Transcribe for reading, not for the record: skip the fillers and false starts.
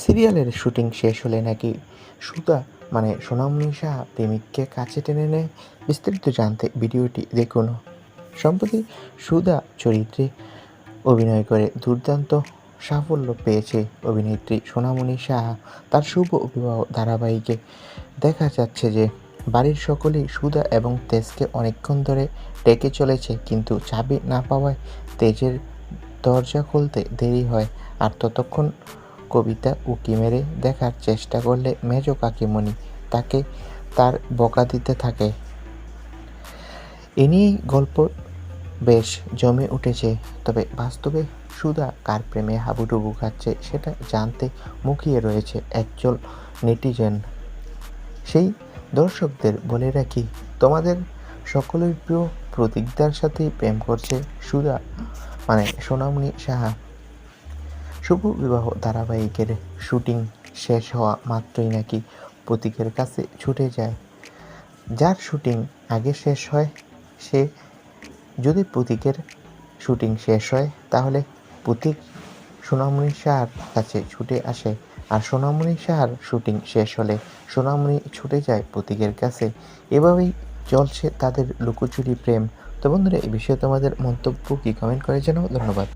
সিরিয়ালের শুটিং শেষ হলে নাকি সুধা সোনামণি সাহা প্রেমিককে কাছে টেনে নেয়। বিস্তারিত জানতে ভিডিওটি দেখুন। সম্প্রতি সুধা চরিত্রে অভিনয় করে দুর্দান্ত সাফল্য পেয়েছে অভিনেত্রী সোনামণি সাহা। তার শুভ বিবাহ ধারাবাহিকে দেখা যাচ্ছে যে বাড়ির সকলেই সুধা এবং তেজকে অনেকক্ষণ ধরে ডেকে চলেছে, কিন্তু চাবি না পাওয়ায় তেজের দরজা খুলতে দেরি হয়। আর ততক্ষণ কবিতা উঁকি মেরে দেখার চেষ্টা করলে মেজ কাকিমণি তাকে তার বকা দিতে থাকে। এ নিয়েই গল্প বেশ জমে উঠেছে। তবে বাস্তবে সুধা কার প্রেমে হাবুডুবু খাচ্ছে সেটা জানতে মুখিয়ে রয়েছে একজন নেটিজেন। সেই দর্শকদের বলে রাখি, তোমাদের সকলের প্রিয় প্রতীকদার সাথেই প্রেম করছে সুধা সোনামণি সাহা। শুভ বিবাহ ধারাবাহিকের শুটিং শেষ হওয়া মাত্রই নাকি প্রতীকের কাছে ছুটে যায়। যার শুটিং আগে শেষ হয় সে যদি প্রতীকের শুটিং শেষ হয় তাহলে প্রতীক সোনামণি সাহার কাছে ছুটে আসে, আর সোনামণি সাহার শুটিং শেষ হলে সোনামণি ছুটে যায় প্রতীকের কাছে। এভাবেই চলছে তাদের লুকোচুরি প্রেম। তো বন্ধুরা, এই বিষয়ে তোমাদের মন্তব্য কি কমেন্ট করে জানাও। ধন্যবাদ।